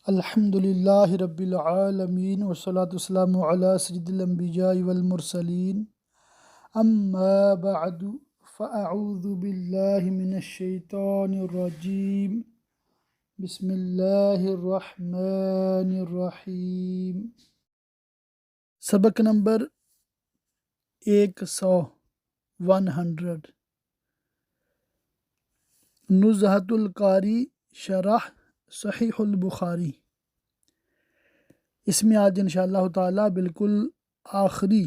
الحمد للہ رب العالمین والصلاة والسلام علی سید الانبیاء والمرسلین اما بعد فاعوذ باللہ من الشیطان الرجیم بسم اللہ الرحمن الرحیم۔ سبق نمبر 100 نزہۃ القاری شرح صحیح البخاری۔ اس میں آج انشاءاللہ تعالی بالکل آخری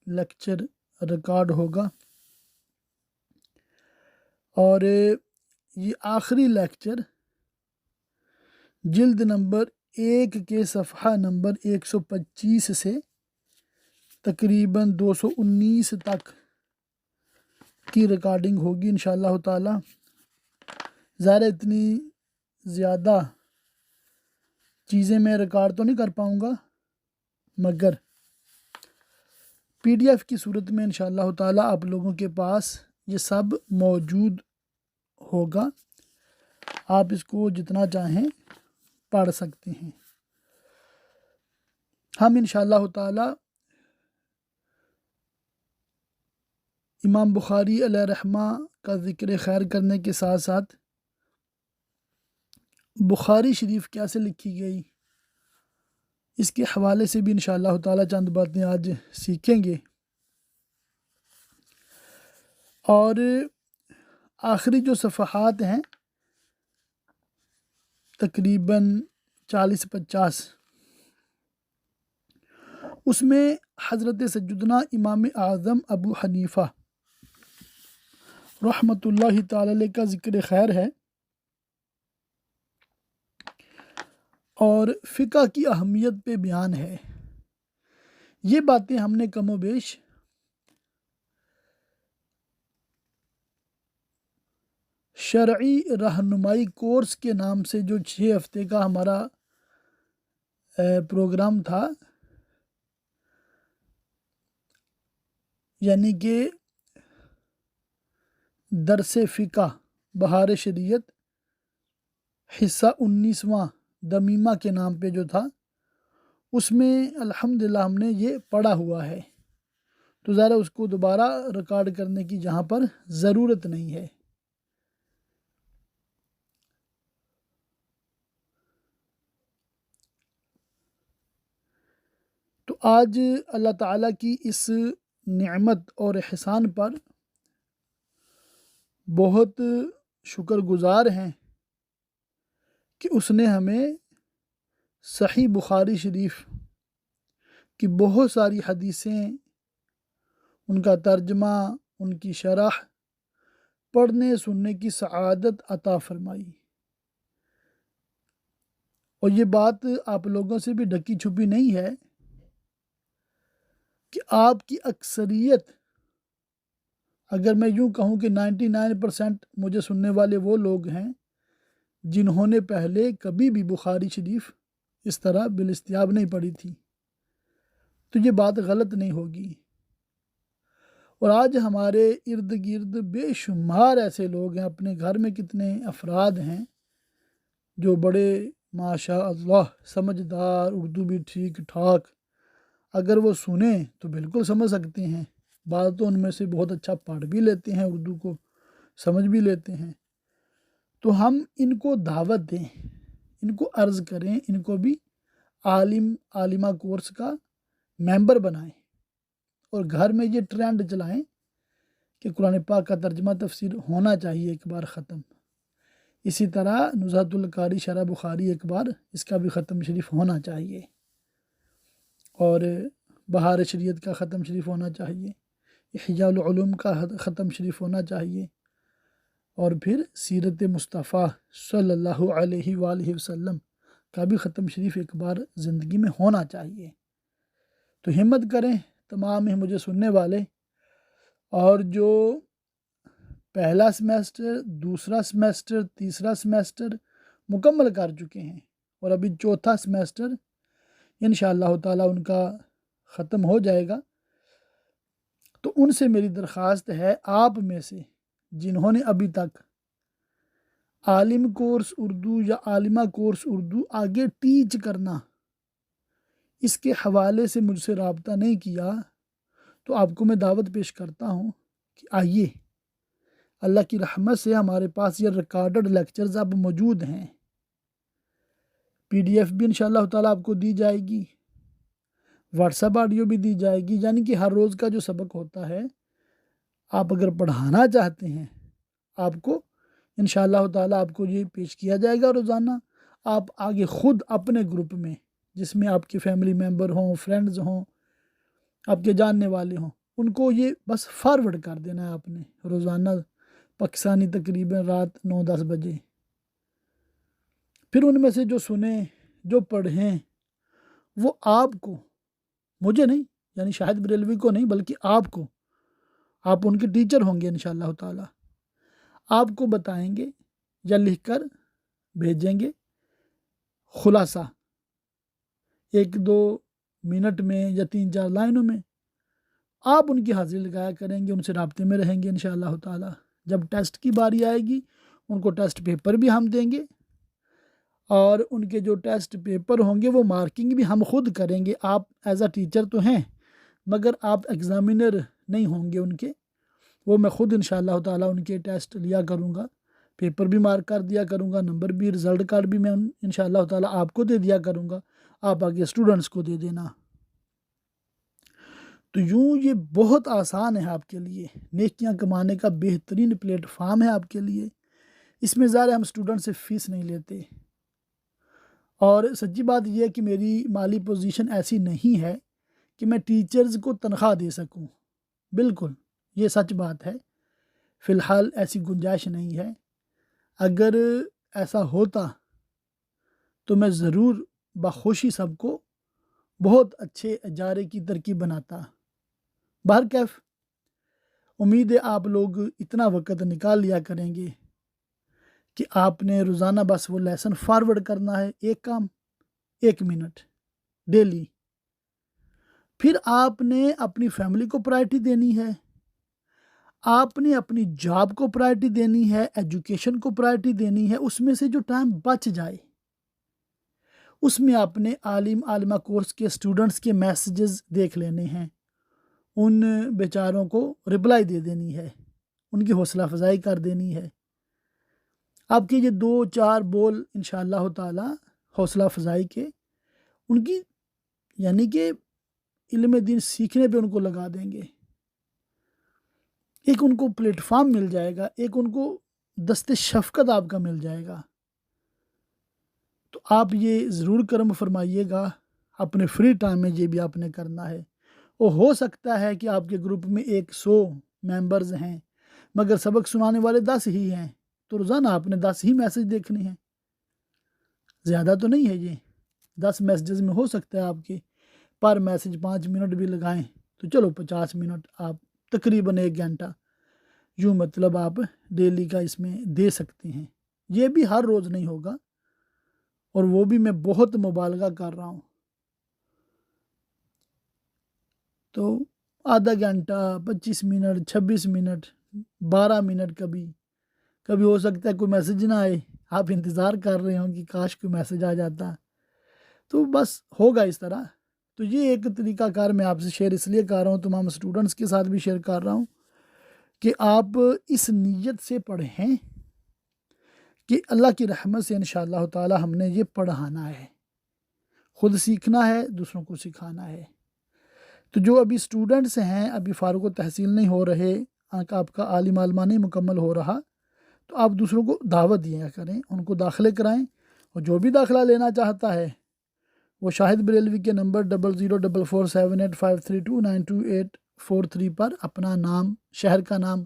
لیکچر ریکارڈ ہوگا، اور یہ آخری لیکچر جلد نمبر 1 کے صفحہ نمبر 125 سے تقریباً 219 تک کی ریکارڈنگ ہوگی انشاءاللہ تعالی۔ ظاہر اتنی زیادہ چیزیں میں ریکارڈ تو نہیں کر پاؤں گا، مگر پی ڈی ایف کی صورت میں انشاءاللہ تعالی آپ لوگوں کے پاس یہ سب موجود ہوگا، آپ اس کو جتنا چاہیں پڑھ سکتے ہیں۔ ہم انشاءاللہ تعالی امام بخاری علیہ رحمہ کا ذکر خیر کرنے کے ساتھ ساتھ بخاری شریف کیسے لکھی گئی اس کے حوالے سے بھی انشاءاللہ تعالی چند باتیں آج سیکھیں گے، اور آخری جو صفحات ہیں تقریباً 40-50، اس میں حضرت سیدنا امام اعظم ابو حنیفہ رحمۃ اللہ تعالی علیہ کا ذکر خیر ہے، اور فقہ کی اہمیت پہ بیان ہے۔ یہ باتیں ہم نے کم و بیش شرعی رہنمائی کورس کے نام سے جو 6 ہفتے کا ہمارا پروگرام تھا، یعنی کہ درس فقہ بہار شریعت حصہ 19واں دمیمہ کے نام پہ جو تھا، اس میں الحمدللہ ہم نے یہ پڑھا ہوا ہے، تو ذرا اس کو دوبارہ ریکارڈ کرنے کی جہاں پر ضرورت نہیں ہے۔ تو آج اللہ تعالیٰ کی اس نعمت اور احسان پر بہت شکر گزار ہیں کہ اس نے ہمیں صحیح بخاری شریف کی بہت ساری حدیثیں، ان کا ترجمہ، ان کی شرح پڑھنے سننے کی سعادت عطا فرمائی، اور یہ بات آپ لوگوں سے بھی ڈھکی چھپی نہیں ہے کہ آپ کی اکثریت، اگر میں یوں کہوں کہ 99% مجھے سننے والے وہ لوگ ہیں جنہوں نے پہلے کبھی بھی بخاری شریف اس طرح بالاستیاب نہیں پڑھی تھی، تو یہ بات غلط نہیں ہوگی۔ اور آج ہمارے ارد گرد بے شمار ایسے لوگ ہیں، اپنے گھر میں کتنے افراد ہیں جو بڑے ماشاء اللہ سمجھدار، اردو بھی ٹھیک ٹھاک، اگر وہ سنیں تو بالکل سمجھ سکتے ہیں، بعض تو ان میں سے بہت اچھا پڑھ بھی لیتے ہیں، اردو کو سمجھ بھی لیتے ہیں۔ تو ہم ان کو دعوت دیں، ان کو عرض کریں، ان کو بھی عالمہ کورس کا ممبر بنائیں، اور گھر میں یہ ٹرینڈ چلائیں کہ قرآن پاک کا ترجمہ تفسیر ہونا چاہیے ایک بار ختم۔ اسی طرح نزہۃ القاری شرح بخاری ایک بار اس کا بھی ختم شریف ہونا چاہیے، اور بہار شریعت کا ختم شریف ہونا چاہیے، احیاء العلوم کا ختم شریف ہونا چاہیے، اور پھر سیرت مصطفیٰ صلی اللہ علیہ وآلہ وسلم کا بھی ختم شریف ایک بار زندگی میں ہونا چاہیے۔ تو ہمت کریں تمام ہی مجھے سننے والے، اور جو پہلا سمیسٹر، دوسرا سمیسٹر، تیسرا سمیسٹر مکمل کر چکے ہیں، اور ابھی چوتھا سمیسٹر انشاءاللہ تعالی ان کا ختم ہو جائے گا، تو ان سے میری درخواست ہے، آپ میں سے جنہوں نے ابھی تک عالم کورس اردو یا عالمہ کورس اردو آگے ٹیچ کرنا، اس کے حوالے سے مجھ سے رابطہ نہیں کیا تو آپ کو میں دعوت پیش کرتا ہوں کہ آئیے، اللہ کی رحمت سے ہمارے پاس یہ ریکارڈڈ لیکچرز اب موجود ہیں، PDF بھی انشاءاللہ تعالیٰ آپ کو دی جائے گی، واٹس ایپ آڈیو بھی دی جائے گی، یعنی کہ ہر روز کا جو سبق ہوتا ہے آپ اگر پڑھانا چاہتے ہیں آپ کو انشاءاللہ تعالیٰ آپ کو یہ پیش کیا جائے گا روزانہ، آپ آگے خود اپنے گروپ میں جس میں آپ کے فیملی ممبر ہوں، فرینڈز ہوں، آپ کے جاننے والے ہوں، ان کو یہ بس فارورڈ کر دینا ہے آپ نے روزانہ پاکستانی تقریباً رات 9-10 بجے، پھر ان میں سے جو سنیں جو پڑھیں وہ آپ کو، مجھے نہیں، یعنی شاہد بریلوی کو نہیں بلکہ آپ کو، آپ ان کے ٹیچر ہوں گے انشاءاللہ تعالیٰ، آپ کو بتائیں گے یا لکھ کر بھیجیں گے خلاصہ 1-2 منٹ میں یا 3-4 لائنوں میں، آپ ان کی حاضری لگایا کریں گے، ان سے رابطے میں رہیں گے انشاءاللہ تعالیٰ، جب ٹیسٹ کی باری آئے گی ان کو ٹیسٹ پیپر بھی ہم دیں گے، اور ان کے جو ٹیسٹ پیپر ہوں گے وہ مارکنگ بھی ہم خود کریں گے، آپ ایز اے ٹیچر تو ہیں مگر آپ ایگزامینر نہیں ہوں گے ان کے، وہ میں خود انشاءاللہ تعالیٰ ان کے ٹیسٹ لیا کروں گا، پیپر بھی مارک کر دیا کروں گا، نمبر بھی، رزلٹ کارڈ بھی میں انشاءاللہ تعالیٰ آپ کو دے دیا کروں گا، آپ آگے اسٹوڈنٹس کو دے دینا۔ تو یوں یہ بہت آسان ہے آپ کے لیے، نیکیاں کمانے کا بہترین پلیٹ فارم ہے آپ کے لیے، اس میں ظاہر ہم اسٹوڈنٹ سے فیس نہیں لیتے، اور سچی بات یہ ہے کہ میری مالی پوزیشن ایسی نہیں ہے کہ میں ٹیچرز کو تنخواہ دے سکوں، بالکل یہ سچ بات ہے، فی الحال ایسی گنجائش نہیں ہے، اگر ایسا ہوتا تو میں ضرور بخوشی سب کو بہت اچھے ادارے کی ترکیب بناتا۔ بہرکیف امید ہے آپ لوگ اتنا وقت نکال لیا کریں گے کہ آپ نے روزانہ بس وہ لیسن فارورڈ کرنا ہے، ایک کام 1 منٹ ڈیلی، پھر آپ نے اپنی فیملی کو پرائرٹی دینی ہے، آپ نے اپنی جاب کو پرائرٹی دینی ہے، ایجوکیشن کو پرائرٹی دینی ہے، اس میں سے جو ٹائم بچ جائے اس میں آپ نے عالمہ کورس کے اسٹوڈنٹس کے میسیجز دیکھ لینے ہیں، ان بیچاروں کو رپلائی دے دینی ہے، ان کی حوصلہ افزائی کر دینی ہے، آپ کے یہ 2-4 بول انشاءاللہ تعالیٰ حوصلہ افزائی کے ان کی یعنی کہ علم دین سیکھنے پہ ان کو لگا دیں گے، ایک ان کو پلیٹ فارم مل جائے گا، ایک ان کو دست شفقت آپ کا مل جائے گا، تو آپ یہ ضرور کرم فرمائیے گا، اپنے فری ٹائم میں یہ بھی آپ نے کرنا ہے، وہ ہو سکتا ہے کہ آپ کے گروپ میں 100 ممبرز ہیں مگر سبق سنانے والے 10 ہی ہیں، تو روزانہ آپ نے 10 ہی میسیج دیکھنے ہیں، زیادہ تو نہیں ہے، یہ 10 میسیجز میں ہو سکتا ہے آپ کے پر میسیج 5 منٹ بھی لگائیں تو چلو 50 منٹ، آپ تقریباً 1 گھنٹہ یوں مطلب آپ ڈیلی کا اس میں دے سکتے ہیں، یہ بھی ہر روز نہیں ہوگا، اور وہ بھی میں بہت مبالغہ کر رہا ہوں، تو آدھا گھنٹہ 25 منٹ 26 منٹ 12 منٹ، کبھی ہو سکتا ہے کوئی میسیج نہ آئے، آپ انتظار کر رہے ہوں کہ کاش کوئی میسیج آ جاتا، تو بس ہوگا اس طرح، تو یہ ایک طریقہ کار میں آپ سے شیئر اس لیے کر رہا ہوں، تمام اسٹوڈنٹس کے ساتھ بھی شیئر کر رہا ہوں کہ آپ اس نیت سے پڑھیں کہ اللہ کی رحمت سے انشاءاللہ تعالی ہم نے یہ پڑھانا ہے، خود سیکھنا ہے، دوسروں کو سکھانا ہے، تو جو ابھی اسٹوڈنٹس ہیں ابھی فارغ التحصیل نہیں ہو رہے، آپ کا عالم علمہ نہیں مکمل ہو رہا، تو آپ دوسروں کو دعوت دیا کریں، ان کو داخلے کرائیں، اور جو بھی داخلہ لینا چاہتا ہے وہ شاہد بریلوی کے نمبر 00447853292843 پر اپنا نام، شہر کا نام،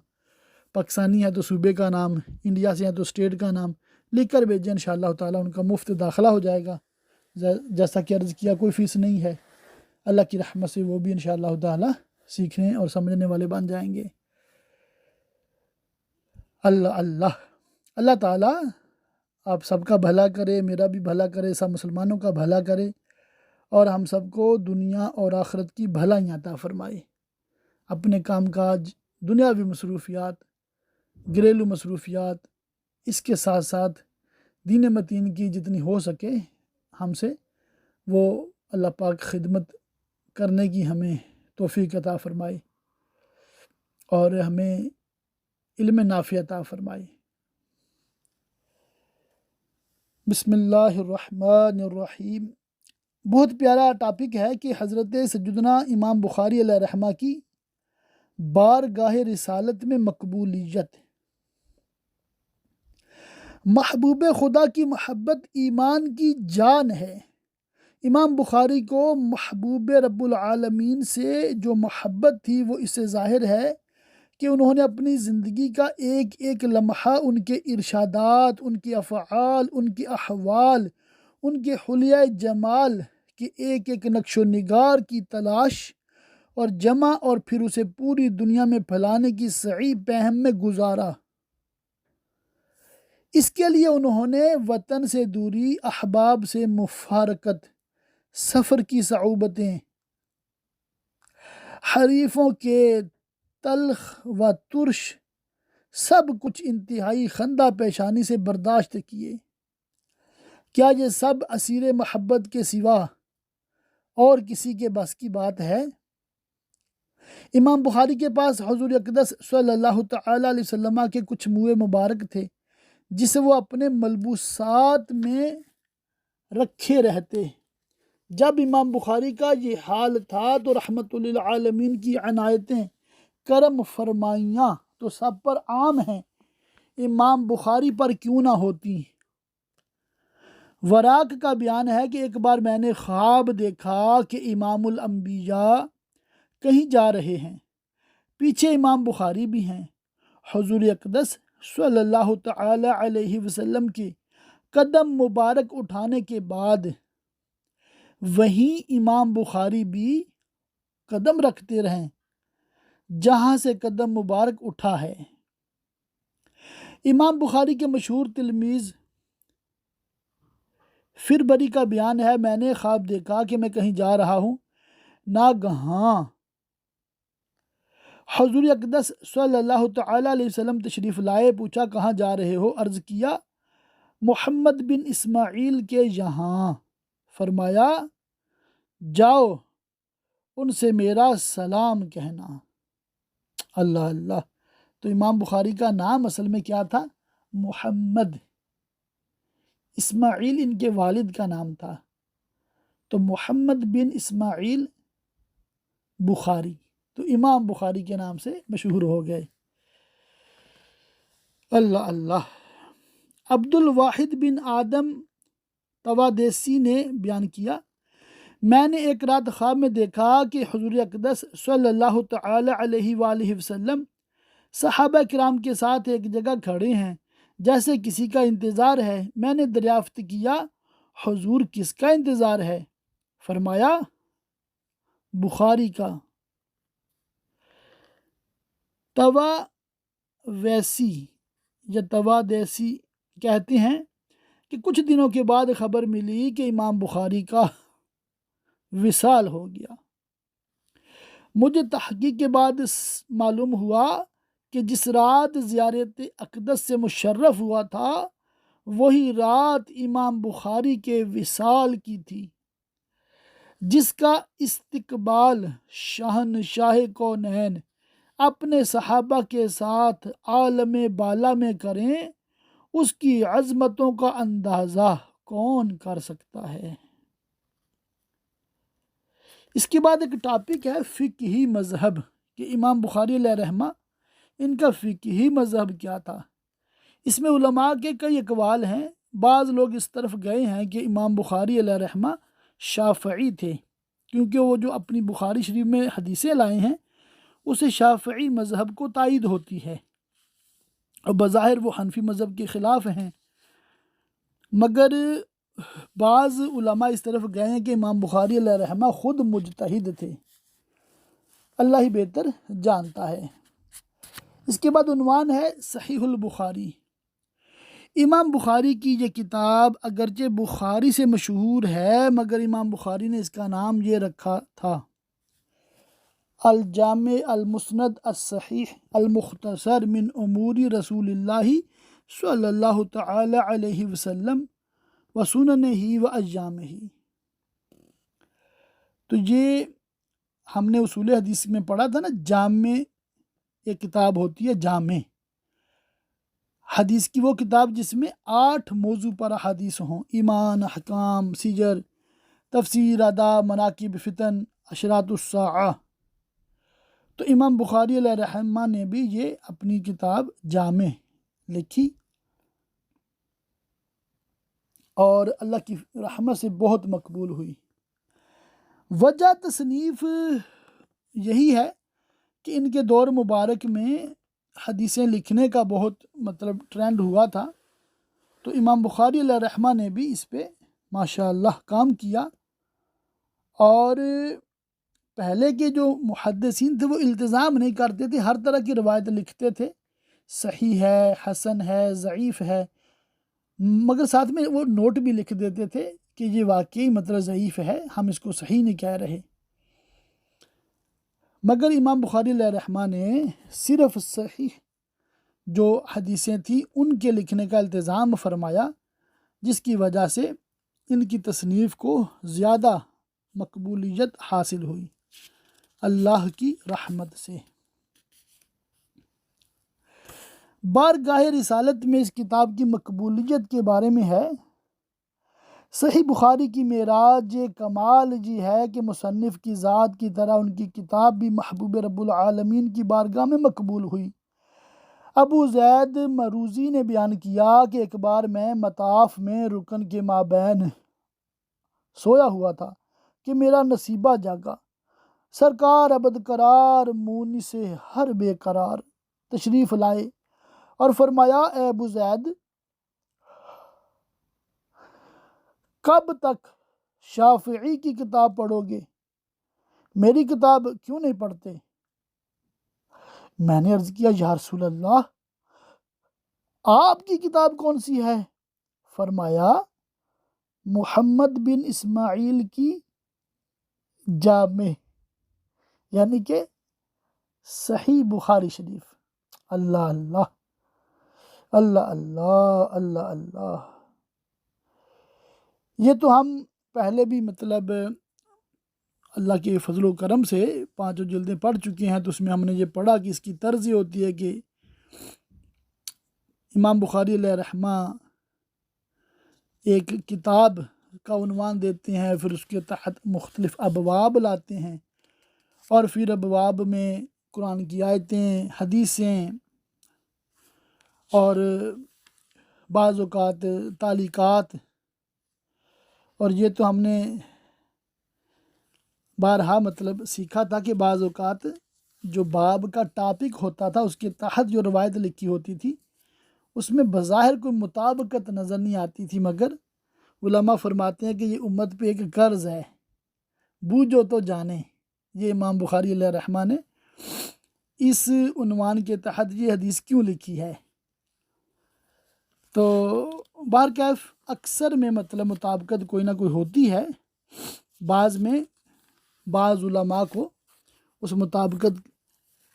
پاکستانی ہے تو صوبے کا نام، انڈیا سے ہے تو اسٹیٹ کا نام لکھ کر بھیجیں، انشاءاللہ تعالیٰ ان کا مفت داخلہ ہو جائے گا، جیسا کہ عرض کیا کوئی فیس نہیں ہے، اللہ کی رحمت سے وہ بھی انشاءاللہ تعالیٰ سیکھنے اور سمجھنے والے بن جائیں گے۔ اللہ تعالیٰ آپ سب کا بھلا کرے، میرا بھی بھلا کرے، سب مسلمانوں کا بھلا کرے، اور ہم سب کو دنیا اور آخرت کی بھلائیاں عطا فرمائے، اپنے کام کاج، دنیاوی مصروفیات، گھریلو مصروفیات، اس کے ساتھ ساتھ دین متین کی جتنی ہو سکے ہم سے وہ اللہ پاک خدمت کرنے کی ہمیں توفیق عطا فرمائے اور ہمیں علم نافع عطا فرمائے۔ بسم اللہ الرحمن الرحیم۔ بہت پیارا ٹاپک ہے کہ حضرت سیدنا امام بخاری علیہ رحمہ کی بارگاہ رسالت میں مقبولیت۔ محبوب خدا کی محبت ایمان کی جان ہے۔ امام بخاری کو محبوب رب العالمین سے جو محبت تھی وہ اس سے ظاہر ہے کہ انہوں نے اپنی زندگی کا ایک ایک لمحہ ان کے ارشادات، ان کے افعال، ان کے احوال، ان کے حلیہ جمال کے ایک ایک نقش و نگار کی تلاش اور جمع اور پھر اسے پوری دنیا میں پھیلانے کی سعی پہم میں گزارا۔ اس کے لیے انہوں نے وطن سے دوری، احباب سے مفارقت، سفر کی صعوبتیں، حریفوں کے تلخ و ترش سب کچھ انتہائی خندہ پیشانی سے برداشت کیے۔ کیا یہ سب اسیر محبت کے سوا اور کسی کے بس کی بات ہے؟ امام بخاری کے پاس حضور اقدس صلی اللہ تعالیٰ علیہ وسلم کے کچھ منہ مبارک تھے جسے وہ اپنے ملبوسات میں رکھے رہتے۔ جب امام بخاری کا یہ حال تھا تو رحمت للعالمین کی عنایتیں کرم فرمائیاں تو سب پر عام ہیں، امام بخاری پر کیوں نہ ہوتی۔ وراق کا بیان ہے کہ ایک بار میں نے خواب دیکھا کہ امام الانبیاء کہیں جا رہے ہیں، پیچھے امام بخاری بھی ہیں۔ حضور اقدس صلی اللہ تعالی علیہ وسلم کے قدم مبارک اٹھانے کے بعد وہیں امام بخاری بھی قدم رکھتے رہیں جہاں سے قدم مبارک اٹھا ہے۔ امام بخاری کے مشہور تلمیذ فربری کا بیان ہے، میں نے خواب دیکھا کہ میں کہیں جا رہا ہوں، ناگہاں حضور اقدس صلی اللہ تعالیٰ علیہ وسلم تشریف لائے، پوچھا کہاں جا رہے ہو؟ عرض کیا محمد بن اسماعیل کے یہاں۔ فرمایا جاؤ ان سے میرا سلام کہنا۔ اللہ اللہ، تو امام بخاری کا نام اصل میں کیا تھا؟ محمد۔ اسماعیل ان کے والد کا نام تھا، تو محمد بن اسماعیل بخاری، تو امام بخاری کے نام سے مشہور ہو گئے۔ اللہ اللہ۔ عبد الواحد بن آدم توادیسی نے بیان کیا، میں نے ایک رات خواب میں دیکھا کہ حضور اقدس صلی اللہ تعالی علیہ وآلہ وسلم صحابہ کرام کے ساتھ ایک جگہ کھڑے ہیں جیسے کسی کا انتظار ہے۔ میں نے دریافت کیا حضور کس کا انتظار ہے؟ فرمایا بخاری کا۔ توادیسی یا توادیسی کہتے ہیں کہ کچھ دنوں کے بعد خبر ملی کہ امام بخاری کا وصال ہو گیا۔ مجھے تحقیق کے بعد معلوم ہوا کہ جس رات زیارت اقدس سے مشرف ہوا تھا وہی رات امام بخاری کے وصال کی تھی، جس کا استقبال شہنشاہ کونین اپنے صحابہ کے ساتھ عالم بالا میں کریں، اس کی عظمتوں کا اندازہ کون کر سکتا ہے۔ اس کے بعد ایک ٹاپک ہے فقہی مذہب، کہ امام بخاری علیہ رحمہ ان کا فقہی مذہب کیا تھا۔ اس میں علماء کے کئی اقوال ہیں۔ بعض لوگ اس طرف گئے ہیں کہ امام بخاری علیہ رحمہ شافعی تھے، کیونکہ وہ جو اپنی بخاری شریف میں حدیثیں لائے ہیں اسے شافعی مذہب کو تائید ہوتی ہے، اور بظاہر وہ حنفی مذہب کے خلاف ہیں، مگر بعض علماء اس طرف گئے ہیں کہ امام بخاری علیہ رحمہ خود مجتہد تھے، اللہ ہی بہتر جانتا ہے۔ اس کے بعد عنوان ہے صحیح البخاری۔ امام بخاری کی یہ کتاب اگرچہ بخاری سے مشہور ہے مگر امام بخاری نے اس کا نام یہ رکھا تھا الجامع المسند الصحیح المختصر من امور رسول اللہ صلی اللہ تعالی علیہ وسلم و سننہ و ایامہ۔ تو یہ ہم نے اصول حدیث میں پڑھا تھا نا، جامع ایک کتاب ہوتی ہے، جامع حدیث کی وہ کتاب جس میں 8 موضوع پر حدیث ہوں: ایمان، احکام، سیجر، تفسیر، آداب، مناقب، فتن، اشراط الساعہ۔ تو امام بخاری علیہ رحمہ نے بھی یہ اپنی کتاب جامع لکھی، اور اللہ کی رحمت سے بہت مقبول ہوئی۔ وجہ تصنیف یہی ہے کہ ان کے دور مبارک میں حدیثیں لکھنے کا بہت ٹرینڈ ہوا تھا، تو امام بخاری علیہ رحمہ نے بھی اس پہ ماشاءاللہ کام کیا۔ اور پہلے کے جو محدثین تھے وہ التزام نہیں کرتے تھے، ہر طرح کی روایت لکھتے تھے، صحیح ہے، حسن ہے، ضعیف ہے، مگر ساتھ میں وہ نوٹ بھی لکھ دیتے تھے کہ یہ واقعی ضعیف ہے، ہم اس کو صحیح نہیں کہہ رہے۔ مگر امام بخاری علیہ رحمہ نے صرف صحیح جو حدیثیں تھیں ان کے لکھنے کا التزام فرمایا، جس کی وجہ سے ان کی تصنیف کو زیادہ مقبولیت حاصل ہوئی اللہ کی رحمت سے۔ بارگاہ رسالت میں اس کتاب کی مقبولیت کے بارے میں ہے: صحیح بخاری کی معراج کمال جی ہے کہ مصنف کی ذات کی طرح ان کی کتاب بھی محبوب رب العالمین کی بارگاہ میں مقبول ہوئی۔ ابو زید مروزی نے بیان کیا کہ ایک بار میں مطاف میں رکن کے مابین سویا ہوا تھا کہ میرا نصیبہ جاگا۔ سرکار ابد قرار مونی سے ہر بے قرار تشریف لائے اور فرمایا: اے ابو زید، کب تک شافعی کی کتاب پڑھو گے؟ میری کتاب کیوں نہیں پڑھتے؟ میں نے عرض کیا: یا رسول اللہ، آپ کی کتاب کون سی ہے؟ فرمایا: محمد بن اسماعیل کی جامع، یعنی کہ صحیح بخاری شریف۔ اللہ اللہ اللہ اللہ اللہ اللہ۔ یہ تو ہم پہلے بھی اللہ کے فضل و کرم سے 5 جلدیں پڑھ چکے ہیں، تو اس میں ہم نے یہ پڑھا کہ اس کی طرز یہ ہوتی ہے کہ امام بخاری علیہ رحمہ ایک کتاب کا عنوان دیتے ہیں، پھر اس کے تحت مختلف ابواب لاتے ہیں، اور پھر ابواب میں قرآن کی آیتیں، حدیثیں، اور بعض اوقات تعلیقات۔ اور یہ تو ہم نے بارہا سیکھا تھا کہ بعض اوقات جو باب کا ٹاپک ہوتا تھا اس کے تحت جو روایت لکھی ہوتی تھی اس میں بظاہر کوئی مطابقت نظر نہیں آتی تھی، مگر علماء فرماتے ہیں کہ یہ امت پہ ایک قرض ہے، بوجھو تو جانے۔ یہ امام بخاری علیہ رحمہ نے اس عنوان کے تحت یہ حدیث کیوں لکھی ہے۔ تو بہرکیف اکثر میں مطابقت کوئی نہ کوئی ہوتی ہے، بعض میں بعض علماء کو اس مطابقت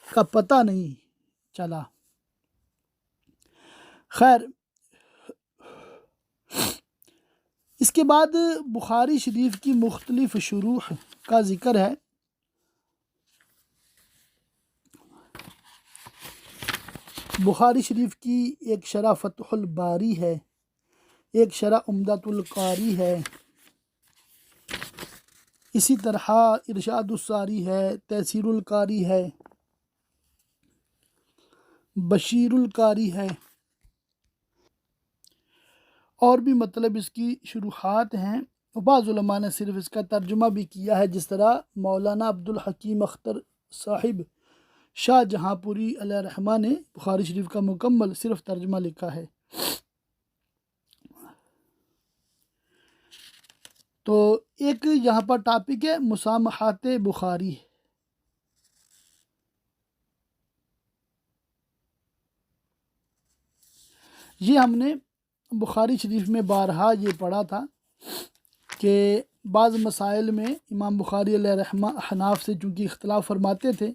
کا پتہ نہیں چلا۔ خیر، اس کے بعد بخاری شریف کی مختلف شروح کا ذکر ہے۔ بخاری شریف کی ایک شرح فتح الباری ہے، ایک شرح عمدۃ القاری ہے، اسی طرح ارشاد الساری ہے، تیسیر القاری ہے، بشیر القاری ہے، اور بھی اس کی شروحات ہیں۔ بعض علماء نے صرف اس کا ترجمہ بھی کیا ہے، جس طرح مولانا عبدالحکیم اختر صاحب شاہ جہاں پوری علیہ رحمہ نے بخاری شریف کا مکمل صرف ترجمہ لکھا ہے۔ تو ایک یہاں پر ٹاپک ہے مسامحات بخاری۔ یہ ہم نے بخاری شریف میں بارہا یہ پڑھا تھا کہ بعض مسائل میں امام بخاری علیہ رحمہ احناف سے چونکہ اختلاف فرماتے تھے،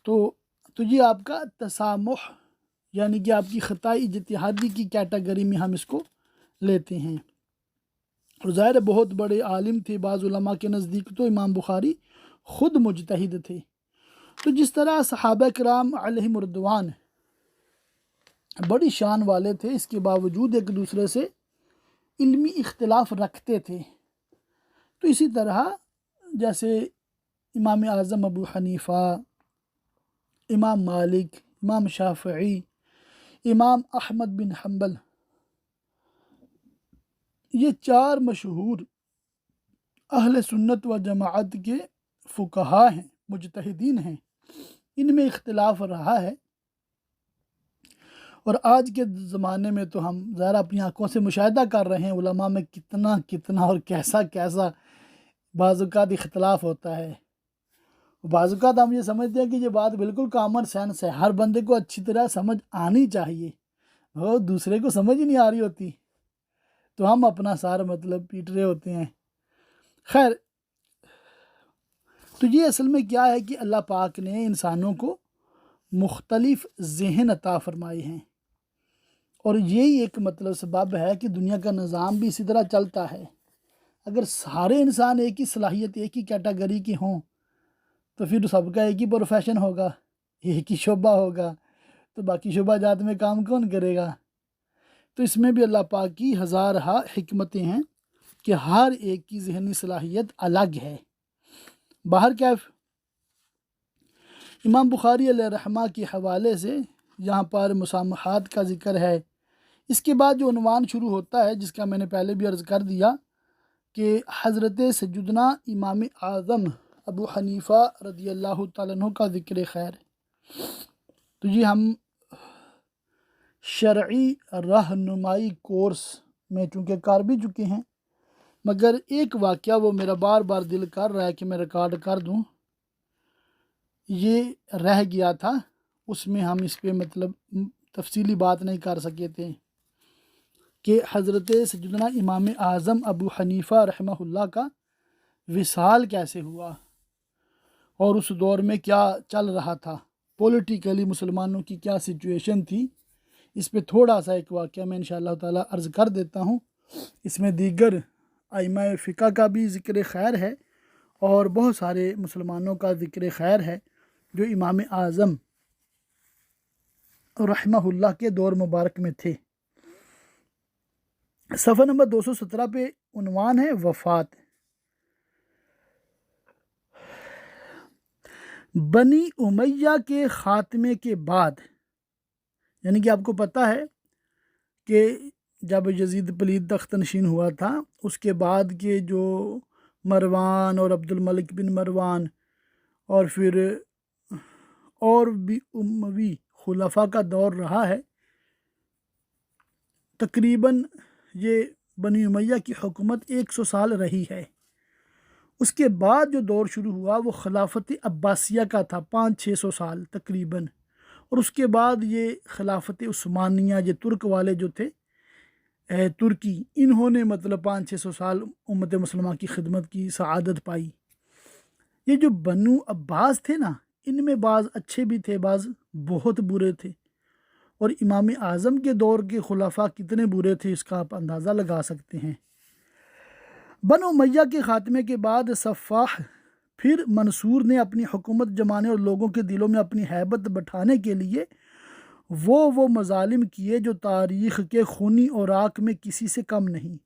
تو یہ آپ کا تسامح یعنی کہ آپ کی خطائی اجتہادی کی کیٹیگری میں ہم اس کو لیتے ہیں۔ اور ظاہر بہت بڑے عالم تھے، بعض علماء کے نزدیک تو امام بخاری خود مجتہد تھے۔ تو جس طرح صحابہ کرام علیہم رضوان بڑی شان والے تھے، اس کے باوجود ایک دوسرے سے علمی اختلاف رکھتے تھے، تو اسی طرح جیسے امام اعظم ابو حنیفہ، امام مالک، امام شافعی، امام احمد بن حنبل، یہ چار مشہور اہل سنت و جماعت کے فقہا ہیں، مجتہدین ہیں، ان میں اختلاف رہا ہے۔ اور آج کے زمانے میں تو ہم ظاہر اپنی آنکھوں سے مشاہدہ کر رہے ہیں علماء میں کتنا اور کیسا بعض اوقات اختلاف ہوتا ہے۔ بعض اوقات ہم یہ سمجھتے ہیں کہ یہ بات بالکل کامن سینس ہے، ہر بندے کو اچھی طرح سمجھ آنی چاہیے، وہ دوسرے کو سمجھ ہی نہیں آ رہی ہوتی تو ہم اپنا سارا مطلب پیٹ رہے ہوتے ہیں۔ خیر، تو یہ اصل میں کیا ہے کہ اللہ پاک نے انسانوں کو مختلف ذہن عطا فرمائے ہیں، اور یہی ایک مطلب سبب ہے کہ دنیا کا نظام بھی اسی طرح چلتا ہے۔ اگر سارے انسان ایک ہی صلاحیت، ایک ہی کیٹیگری کے ہوں تو پھر سب کا ایک ہی پروفیشن ہوگا، ایک ہی شعبہ ہوگا، تو باقی شعبہ جات میں کام کون کرے گا؟ تو اس میں بھی اللہ پاک کی ہزارہ حکمتیں ہیں کہ ہر ایک کی ذہنی صلاحیت الگ ہے۔ باہر کیف امام بخاری علیہ رحمہ کے حوالے سے یہاں پر مسامحات کا ذکر ہے۔ اس کے بعد جو عنوان شروع ہوتا ہے، جس کا میں نے پہلے بھی عرض کر دیا کہ حضرت سیدنا امام اعظم ابو حنیفہ رضی اللہ تعالیٰ عنہ کا ذکر خیر ہے۔ تو یہ ہم شرعی رہنمائی کورس میں چونکہ کر بھی چکے ہیں، مگر ایک واقعہ وہ میرا بار بار دل کر رہا ہے کہ میں ریکارڈ کر دوں، یہ رہ گیا تھا، اس میں ہم اس پہ مطلب تفصیلی بات نہیں کر سکے تھے کہ حضرت سیدنا امام اعظم ابو حنیفہ رحمہ اللہ کا وصال کیسے ہوا، اور اس دور میں کیا چل رہا تھا، پولیٹیکلی مسلمانوں کی کیا سچویشن تھی۔ اس پہ تھوڑا سا ایک واقعہ میں انشاءاللہ تعالیٰ عرض کر دیتا ہوں۔ اس میں دیگر ائمہ فقہ کا بھی ذکر خیر ہے اور بہت سارے مسلمانوں کا ذکر خیر ہے جو امام اعظم رحمہ اللہ کے دور مبارک میں تھے۔ صفحہ نمبر 217 پہ عنوان ہے وفات۔ بنی امیہ کے خاتمے کے بعد، یعنی کہ آپ کو پتہ ہے کہ جب یزید پلید تخت نشین ہوا تھا، اس کے بعد کے جو مروان اور عبد الملک بن مروان اور پھر اور بھی اموی خلفاء کا دور رہا ہے، تقریباً یہ بنی امیہ کی حکومت 100 سال رہی ہے۔ اس کے بعد جو دور شروع ہوا وہ خلافت عباسیہ کا تھا، 500-600 سال تقریباً، اور اس کے بعد یہ خلافت عثمانیہ، یہ ترک والے جو تھے ترکی، انہوں نے مطلب 500-600 سال امت مسلمہ کی خدمت کی، سعادت پائی۔ یہ جو بنو عباس تھے نا، ان میں بعض اچھے بھی تھے، بعض بہت برے تھے، اور امام اعظم کے دور کے خلفاء کتنے برے تھے اس کا آپ اندازہ لگا سکتے ہیں۔ بنو امیہ کے خاتمے کے بعد صفاح پھر منصور نے اپنی حکومت جمانے اور لوگوں کے دلوں میں اپنی ہیبت بٹھانے کے لیے وہ مظالم کیے جو تاریخ کے خونی اوراق میں کسی سے کم نہیں۔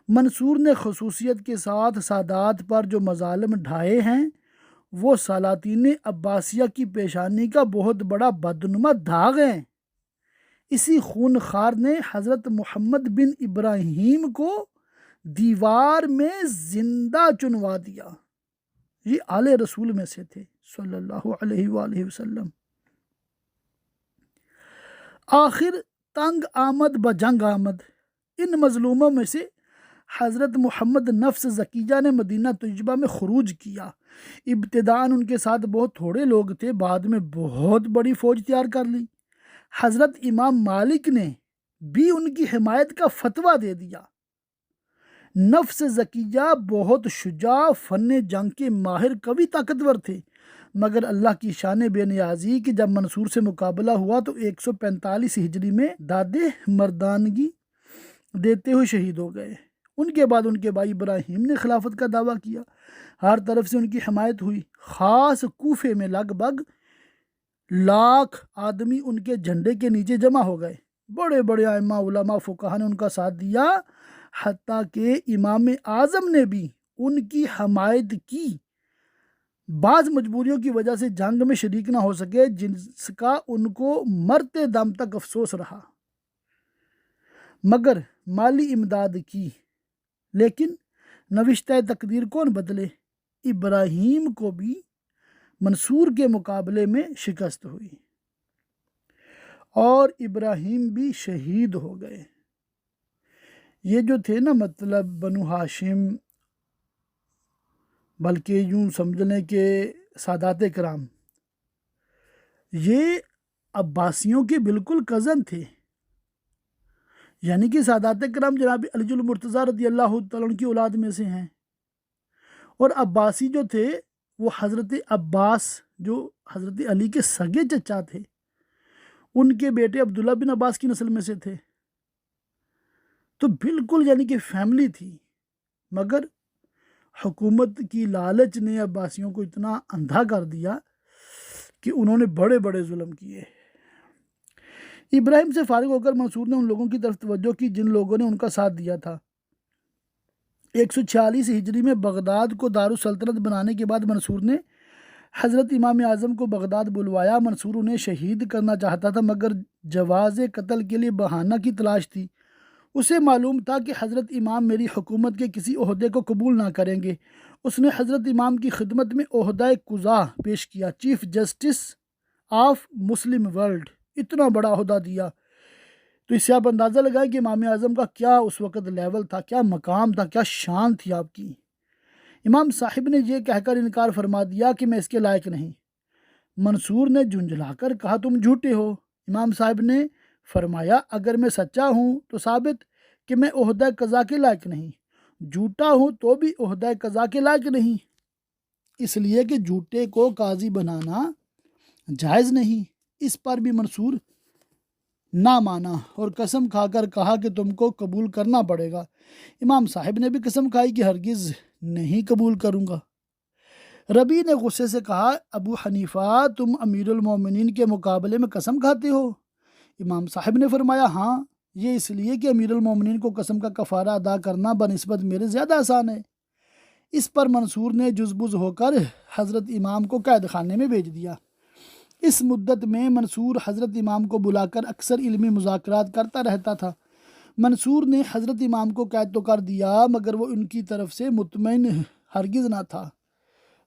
منصور نے خصوصیت کے ساتھ سادات پر جو مظالم ڈھائے ہیں وہ سلاطین عباسیہ کی پیشانی کا بہت بڑا بدنما داغ ہیں۔ اسی خون خار نے حضرت محمد بن ابراہیم کو دیوار میں زندہ چنوا دیا۔ یہ آل رسول میں سے تھے صلی اللہ علیہ وآلہ وسلم۔ آخر تنگ آمد بجنگ آمد، ان مظلوموں میں سے حضرت محمد نفس زکیہ نے مدینہ طیبہ میں خروج کیا۔ ابتداءً ان کے ساتھ بہت تھوڑے لوگ تھے، بعد میں بہت بڑی فوج تیار کر لی۔ حضرت امام مالک نے بھی ان کی حمایت کا فتویٰ دے دیا۔ نفس زکیہ بہت شجاع، فن جنگ کے ماہر، قوی، طاقتور تھے۔ مگر اللہ کی شان بے نیازی کہ جب منصور سے مقابلہ ہوا تو 145 ہجری میں دادے مردانگی دیتے ہوئے شہید ہو گئے۔ ان کے بعد ان کے بھائی ابراہیم نے خلافت کا دعویٰ کیا، ہر طرف سے ان کی حمایت ہوئی، خاص کوفے میں لگ بھگ 1 لاکھ آدمی ان کے جھنڈے کے نیچے جمع ہو گئے۔ بڑے بڑے ائمہ علماء فقہا نے ان کا ساتھ دیا، حتیٰ کہ امام اعظم نے بھی ان کی حمایت کی۔ بعض مجبوریوں کی وجہ سے جنگ میں شریک نہ ہو سکے، جس کا ان کو مرتے دم تک افسوس رہا، مگر مالی امداد کی۔ لیکن نوشتہ تقدیر کون بدلے، ابراہیم کو بھی منصور کے مقابلے میں شکست ہوئی اور ابراہیم بھی شہید ہو گئے۔ یہ جو تھے نا مطلب بنو ہاشم، بلکہ یوں سمجھ لیں کہ سادات کرام، یہ عباسیوں کے بالکل کزن تھے، یعنی کہ سادات کرام جناب علی المرتضیٰ رضی اللہ تعالیٰ عنہ کی اولاد میں سے ہیں، اور عباسی جو تھے وہ حضرت عباس جو حضرت علی کے سگے چچا تھے، ان کے بیٹے عبداللہ بن عباس کی نسل میں سے تھے، تو بالکل یعنی کہ فیملی تھی۔ مگر حکومت کی لالچ نے عباسیوں کو اتنا اندھا کر دیا کہ انہوں نے بڑے بڑے ظلم کیے۔ ابراہیم سے فارغ ہو کر منصور نے ان لوگوں کی طرف توجہ کی جن لوگوں نے ان کا ساتھ دیا تھا۔ 146 ہجری میں بغداد کو دارالسلطنت بنانے کے بعد منصور نے حضرت امام اعظم کو بغداد بلوایا۔ منصور انہیں شہید کرنا چاہتا تھا، مگر جواز قتل کے لیے بہانہ کی تلاش تھی۔ اسے معلوم تھا کہ حضرت امام میری حکومت کے کسی عہدے کو قبول نہ کریں گے۔ اس نے حضرت امام کی خدمت میں عہدہ قضاء پیش کیا، chief justice of Muslim world, اتنا بڑا عہدہ دیا۔ تو اس سے آپ اندازہ لگائیں کہ امام اعظم کا کیا اس وقت لیول تھا، کیا مقام تھا، کیا شان تھی آپ کی۔ امام صاحب نے یہ کہہ کر انکار فرما دیا کہ میں اس کے لائق نہیں۔ منصور نے جھنجھلا کر کہا تم جھوٹے ہو۔ امام صاحب نے فرمایا اگر میں سچا ہوں تو ثابت کہ میں عہدہ قضا کے لائق نہیں، جھوٹا ہوں تو بھی عہدہ قضا کے لائق نہیں، اس لیے کہ جھوٹے کو قاضی بنانا جائز نہیں۔ اس پر بھی منصور نہ مانا اور قسم کھا کر کہا کہ تم کو قبول کرنا پڑے گا۔ امام صاحب نے بھی قسم کھائی کہ ہرگز نہیں قبول کروں گا۔ ربیع نے غصے سے کہا ابو حنیفہ تم امیر المومنین کے مقابلے میں قسم کھاتے ہو؟ امام صاحب نے فرمایا ہاں، یہ اس لیے کہ امیر المومنین کو قسم کا کفارہ ادا کرنا بنسبت میرے زیادہ آسان ہے۔ اس پر منصور نے جزبز ہو کر حضرت امام کو قید خانے میں بھیج دیا۔ اس مدت میں منصور حضرت امام کو بلا کر اکثر علمی مذاکرات کرتا رہتا تھا۔ منصور نے حضرت امام کو قید تو کر دیا، مگر وہ ان کی طرف سے مطمئن ہرگز نہ تھا۔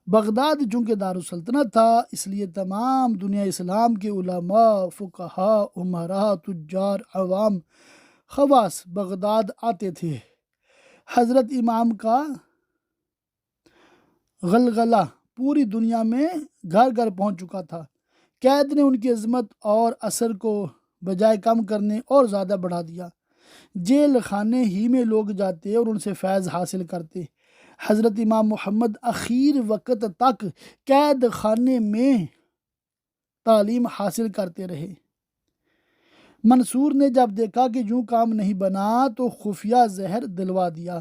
بغداد چونکہ دارالسلطنت تھا، اس لیے تمام دنیا اسلام کے علماء، فقہاء، امراء، تجار، عوام، خواص بغداد آتے تھے۔ حضرت امام کا غلغلہ پوری دنیا میں گھر گھر پہنچ چکا تھا۔ قید نے ان کی عظمت اور اثر کو بجائے کم کرنے اور زیادہ بڑھا دیا۔ جیل خانے ہی میں لوگ جاتے اور ان سے فیض حاصل کرتے۔ حضرت امام محمد اخیر وقت تک قید خانے میں تعلیم حاصل کرتے رہے۔ منصور نے جب دیکھا کہ یوں کام نہیں بنا تو خفیہ زہر دلوا دیا۔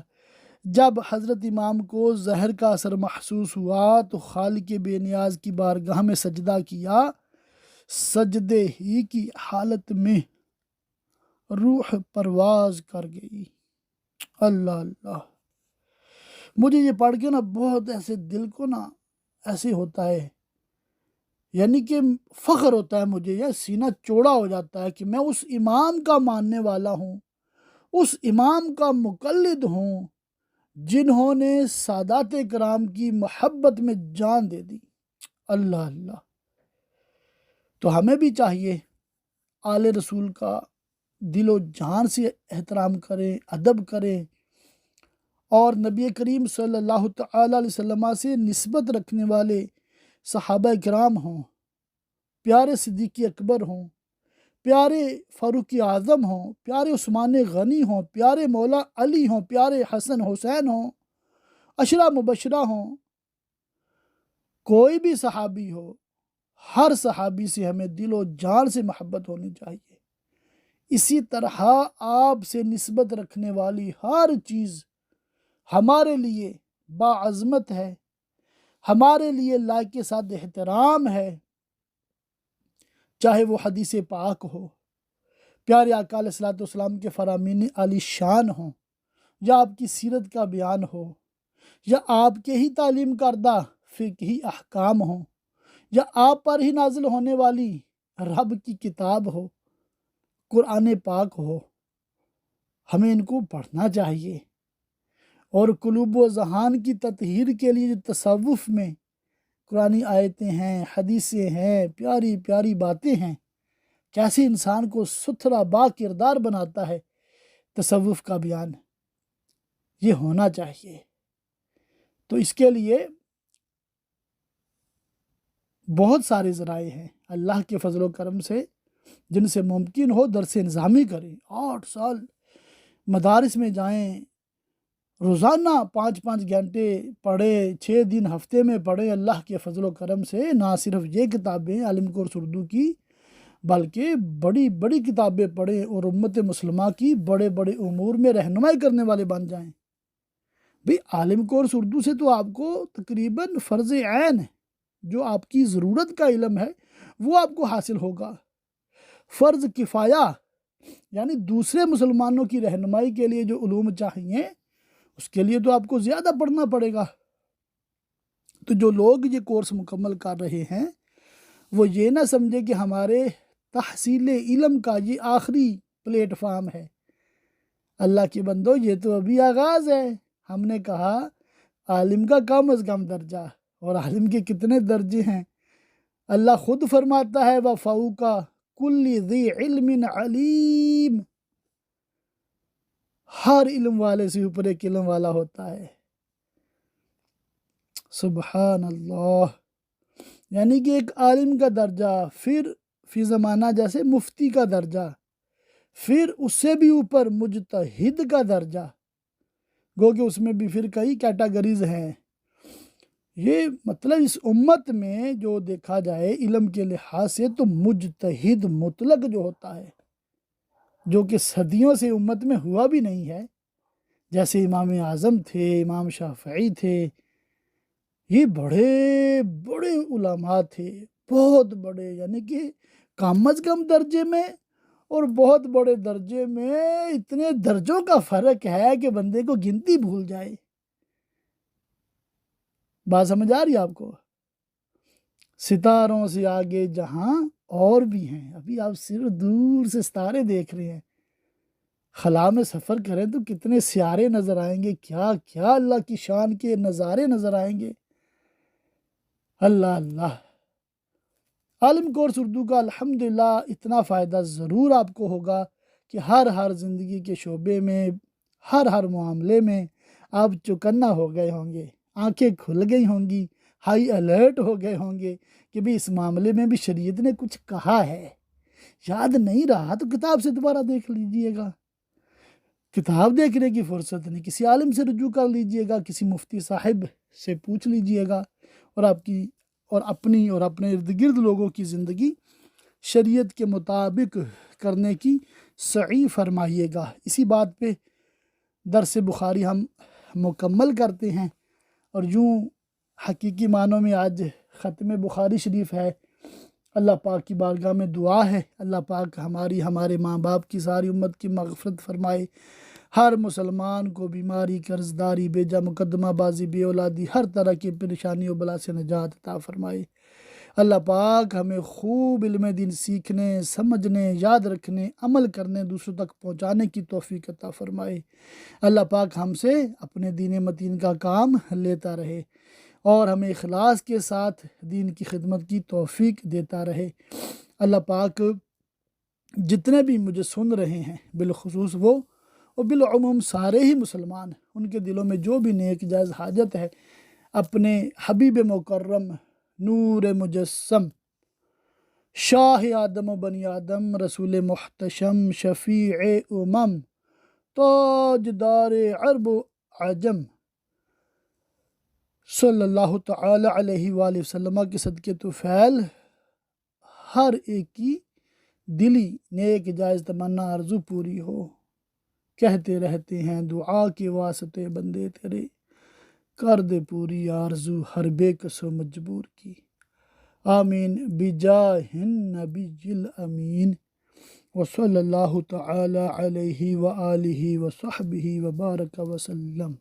جب حضرت امام کو زہر کا اثر محسوس ہوا تو خالق بے نیاز کی بارگاہ میں سجدہ کیا۔ سجدے ہی کی حالت میں روح پرواز کر گئی۔ اللہ اللہ، مجھے یہ پڑھ کے نا بہت ایسے دل کو نا ایسے ہوتا ہے، یعنی کہ فخر ہوتا ہے مجھے، یا سینہ چوڑا ہو جاتا ہے کہ میں اس امام کا ماننے والا ہوں، اس امام کا مقلد ہوں جنہوں نے سادات کرام کی محبت میں جان دے دی۔ اللہ اللہ، تو ہمیں بھی چاہیے آل رسول کا دل و جان سے احترام کریں، ادب کریں، اور نبی کریم صلی اللہ تعالیٰ علیہ وسلم سے نسبت رکھنے والے صحابہ کرام ہوں، پیارے صدیق اکبر ہوں، پیارے فاروق اعظم ہوں، پیارے عثمان غنی ہوں، پیارے مولا علی ہوں، پیارے حسن حسین ہوں، عشرہ مبشرہ ہوں، کوئی بھی صحابی ہو، ہر صحابی سے ہمیں دل و جان سے محبت ہونی چاہیے۔ اسی طرح آپ سے نسبت رکھنے والی ہر چیز ہمارے لیے باعظمت ہے، ہمارے لیے لائق ساتھ احترام ہے، چاہے وہ حدیث پاک ہو، پیارے آقا علیہ الصلوۃ والسلام کے فرامین عالی شان ہوں، یا آپ کی سیرت کا بیان ہو، یا آپ کے ہی تعلیم کردہ فقہی احکام ہوں، یا آپ پر ہی نازل ہونے والی رب کی کتاب ہو، قرآن پاک ہو، ہمیں ان کو پڑھنا چاہیے۔ اور قلوب و ذہان کی تطہیر کے لیے جو تصوف میں قرآنی آیتیں ہیں، حدیثیں ہیں، پیاری پیاری باتیں ہیں، کیسے انسان کو ستھرا با کردار بناتا ہے، تصوف کا بیان یہ ہونا چاہیے۔ تو اس کے لیے بہت سارے ذرائع ہیں، اللہ کے فضل و کرم سے جن سے ممکن ہو درس نظامی کریں، 8 سال مدارس میں جائیں، روزانہ 5 گھنٹے پڑھے، 6 دن ہفتے میں پڑھے۔ اللہ کے فضل و کرم سے نہ صرف یہ کتابیں عالم کورس اردو کی بلکہ بڑی بڑی کتابیں پڑھیں اور امت مسلمہ کی بڑے بڑے امور میں رہنمائی کرنے والے بن جائیں۔ بھئی عالم کورس اردو سے تو آپ کو تقریباً فرض عین ہے، جو آپ کی ضرورت کا علم ہے وہ آپ کو حاصل ہوگا۔ فرض کفایہ یعنی دوسرے مسلمانوں کی رہنمائی کے لیے جو علوم چاہیے اس کے لیے تو آپ کو زیادہ پڑھنا پڑے گا۔ تو جو لوگ یہ کورس مکمل کر رہے ہیں وہ یہ نہ سمجھے کہ ہمارے تحصیل علم کا یہ آخری پلیٹ فارم ہے۔ اللہ کے بندو، یہ تو ابھی آغاز ہے۔ ہم نے کہا عالم کا کم از کم درجہ، اور عالم کے کتنے درجے ہیں؟ اللہ خود فرماتا ہے وَفَوْقَ كُلِّ ذِي عِلْمٍ عَلِيمٍ، ہر علم والے سے اوپر ایک علم والا ہوتا ہے۔ سبحان اللہ، یعنی کہ ایک عالم کا درجہ، پھر فی زمانہ جیسے مفتی کا درجہ، پھر اس سے بھی اوپر مجتہد کا درجہ، گو کہ اس میں بھی پھر کئی کیٹاگریز ہیں۔ یہ مطلب اس امت میں جو دیکھا جائے علم کے لحاظ سے تو مجتہد مطلق جو ہوتا ہے، جو کہ صدیوں سے امت میں ہوا بھی نہیں ہے، جیسے امام اعظم تھے، امام شافعی تھے، یہ بڑے بڑے علماء تھے، بہت بڑے، یعنی کہ کم از کم درجے میں اور بہت بڑے درجے میں اتنے درجوں کا فرق ہے کہ بندے کو گنتی بھول جائے۔ بات سمجھ آ رہی ہے آپ کو؟ ستاروں سے آگے جہاں اور بھی ہیں، ابھی آپ صرف دور سے ستارے دیکھ رہے ہیں، خلا میں سفر کریں تو کتنے سیارے نظر آئیں گے، کیا کیا اللہ کی شان کے نظارے نظر آئیں گے۔ اللہ اللہ۔ عالم کورس اردو کا الحمدللہ اتنا فائدہ ضرور آپ کو ہوگا کہ ہر زندگی کے شعبے میں، ہر معاملے میں آپ چوکنا ہو گئے ہوں گے، آنکھیں کھل گئی ہوں گی، ہائی الرٹ ہو گئے ہوں گے کہ بھی اس معاملے میں بھی شریعت نے کچھ کہا ہے۔ یاد نہیں رہا تو کتاب سے دوبارہ دیکھ لیجئے گا، کتاب دیکھنے کی فرصت نہیں، کسی عالم سے رجوع کر لیجئے گا، کسی مفتی صاحب سے پوچھ لیجئے گا، اور آپ کی اور اپنی اور اپنے ارد گرد لوگوں کی زندگی شریعت کے مطابق کرنے کی سعی فرمائیے گا۔ اسی بات پہ درس بخاری ہم مکمل کرتے ہیں، اور یوں حقیقی معنوں میں آج ختم بخاری شریف ہے۔ اللہ پاک کی بارگاہ میں دعا ہے، اللہ پاک ہمارے ماں باپ کی ساری امت کی مغفرت فرمائے، ہر مسلمان کو بیماری، قرضداری، بیجا مقدمہ بازی، بے اولادی، ہر طرح کی پریشانی و بلا سے نجات عطا فرمائے۔ اللہ پاک ہمیں خوب علم دین سیکھنے، سمجھنے، یاد رکھنے، عمل کرنے، دوسروں تک پہنچانے کی توفیق عطا فرمائے۔ اللہ پاک ہم سے اپنے دین متین کا کام لیتا رہے، اور ہمیں اخلاص کے ساتھ دین کی خدمت کی توفیق دیتا رہے۔ اللہ پاک جتنے بھی مجھے سن رہے ہیں، بالخصوص وہ اور بالعموم سارے ہی مسلمان، ان کے دلوں میں جو بھی نیک جائز حاجت ہے، اپنے حبیب مکرم، نور مجسم، شاہ آدم و بنی آدم، رسول محتشم، شفیع امم، تاجدار عرب و عجم، صلی اللہ تعالی علیہ وآلہ وسلم کے صدقے تو فعل ہر ایک کی دلی نیک جائز تمنا آرزو پوری ہو۔ کہتے رہتے ہیں دعا کے واسطے بندے تیرے، کر دے پوری آرزو ہر بے کس و مجبور کی۔ آمین بجاہ النبی الامین وصلی اللہ تعالی علیہ وآلہ وصحبہ وبارک وسلم۔